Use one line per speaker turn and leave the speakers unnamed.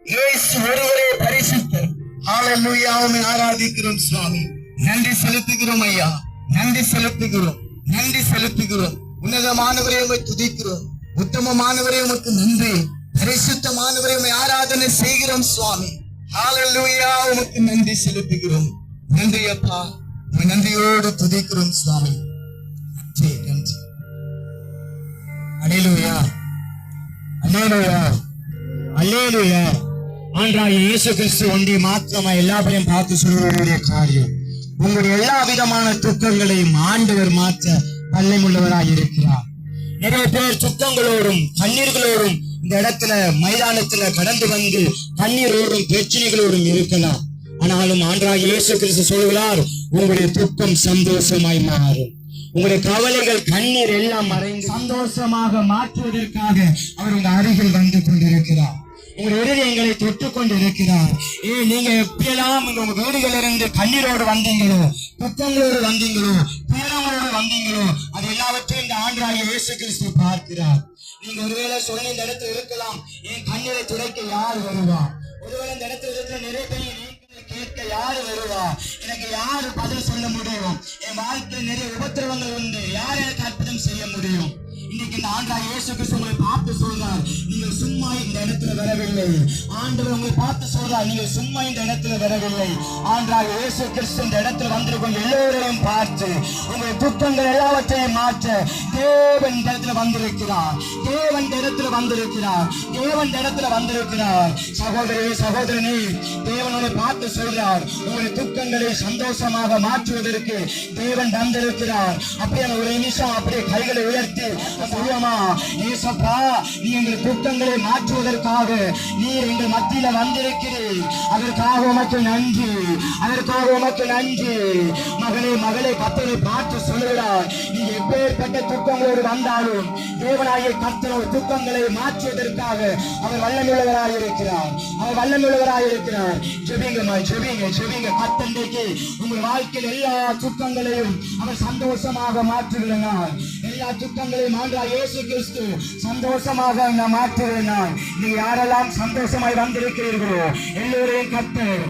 இயேசு ஒருவரே பரிசுத்தர். ஹalleluya. உம்மை ஆராதிக்கிறோம் சுவாமி. நன்றி செலுத்துகிறோம் ஐயா. நன்றி செலுத்துகிறோம். நன்றி செலுத்துகிறோம். உன்னதமானவரே உம்மை துதிக்கிறோம். உத்தமமானவரே உமக்கு நன்றி. பரிசுத்தமானவரே உம்மை ஆராதனை செய்கிறோம் சுவாமி. ஹalleluya. உமக்கு நன்றி செலுத்துகிறோம். நன்றி அப்பா. உம்மை நன்றியோடு துதிக்கிறோம் சுவாமி. நன்றி நன்றி. அல்லேலூயா அல்லேலூயா அல்லேலூயா. ஆண்டவராகிய இயேசு கிறிஸ்து ஒன்றே மாத்திரமா எல்லாரையும் பார்த்து சொல்லுவதே காரியம். உங்களுடைய எல்லா விதமான துக்கங்களையும் ஆண்டவர் மாற்ற வல்லமையுள்ளவராய் இருக்கிறார். நிறைய பேர் துக்கங்களோடும் கண்ணீர்களோடும் இந்த இடத்துல மைதானத்துல கடந்து வந்து கண்ணீரோடும் பிரச்சனைகளோடும் இருக்கலாம். ஆனாலும் ஆண்டவராகிய இயேசு கிறிஸ்து சொல்கிறார், உங்களுடைய துக்கம் சந்தோஷமாய் மாறும். உங்களுடைய கவலைகள் கண்ணீர் எல்லாம் மறைந்து சந்தோஷமாக மாற்றுவதற்காக அவர் உங்க அருகில் வந்து கொண்டிருக்கிறார். உங்களுடைய இருதயங்களை தொட்டுக் கொண்டிருக்கிறார். நீங்க எப்படியெல்லாம் உங்க வீடுகளிலிருந்து கண்ணீரோடு வந்தீங்களோ, துக்கங்களோடு வந்தீங்களோ, துயரங்களோடு வந்தீங்களோ, அது எல்லாவற்றையும் இந்த ஆண்டவராகிய இயேசு கிறிஸ்து பார்க்கிறார். நீங்க ஒருவேளை சொல்லி இந்த இடத்துல இருக்கலாம், என் கண்ணீரை துடைக்க யார் வருவா? ஒருவேளை இந்த இடத்துல இருக்கிற நிறைய பேர் கேட்க யாரு வருவா? எனக்கு யாரு பதில் சொல்ல முடியும்? என் வாழ்க்கையில் நிறைய உபத்திரவங்கள் உண்டு, யார் எனக்கு அற்புதம் செய்ய முடியும்? இன்னைக்கு இந்த ஆண்டவராகிய இயேசு கிறிஸ்து உங்களை பார்த்து சொல்றார், நீங்கள் சும்மா இந்த இடத்துல வரவில்லை. ஆண்டவர் உங்களை பார்த்து சொல்றார், நீங்கள் சும்மா இந்த இடத்துல வரவில்லை. ஆண்டவராகிய இயேசு கிறிஸ்து இந்த இடத்துல வந்திருக்கும் எல்லோரையும் பார்த்து உங்களுடைய துக்கங்கள் எல்லாவற்றையும் மாற்ற தேவன் இந்த இடத்துல வந்திருக்கிறார். தேவன் இந்த இடத்துல வந்திருக்கிறார். தேவன் இந்த இடத்துல வந்திருக்கிறார். சகோதரி சகோதரனே, தேவனை பார்த்து சொல்றார், உங்களுடைய துக்கங்களை சந்தோஷமாக மாற்றுவதற்கு தேவன் வந்திருக்கிறார். அப்படியே ஒரு நிமிஷம் அப்படியே கைகளை உயர்த்தி சொல்லுமா, ஏசப்பா நீ எங்கள் துக்கங்களை மாற்றுவதற்காக நீர் எங்கள் மத்தியில வந்திருக்கிறீர். அதற்காக உமக்கு நன்றி, அதற்காக உமக்கு நன்றி. மகளே மகளே, கர்த்தரை பார்த்து சொல்லுகிறார், நீ எப்பேற்பட்ட துக்கங்களோடு வந்தாலும் தேவனாகிய கர்த்தர் துக்கங்களை மாற்றுவதற்காக அவர் வல்லமையுள்ளவராய் இருக்கிறார். அவர் வல்லமையுள்ளவராய் இருக்கிறார். ஜெபிங்கம்மா, ஜெபிங்க ஜெபிங்க. கர்த்தருக்கு உங்கள் வாழ்க்கையில் எல்லா துக்கங்களையும் அவர் சந்தோஷமாக மாற்றுகிறார். எல்லா துக்கங்களையும் ஆண்டவராகிய இயேசு கிறிஸ்து சந்தோஷமாக மாற்றுகிறார். நீ யாரெல்லாம் சந்தோஷமாய் வந்திருக்கிறீர்களோ எல்லோரையும் கர்த்தர்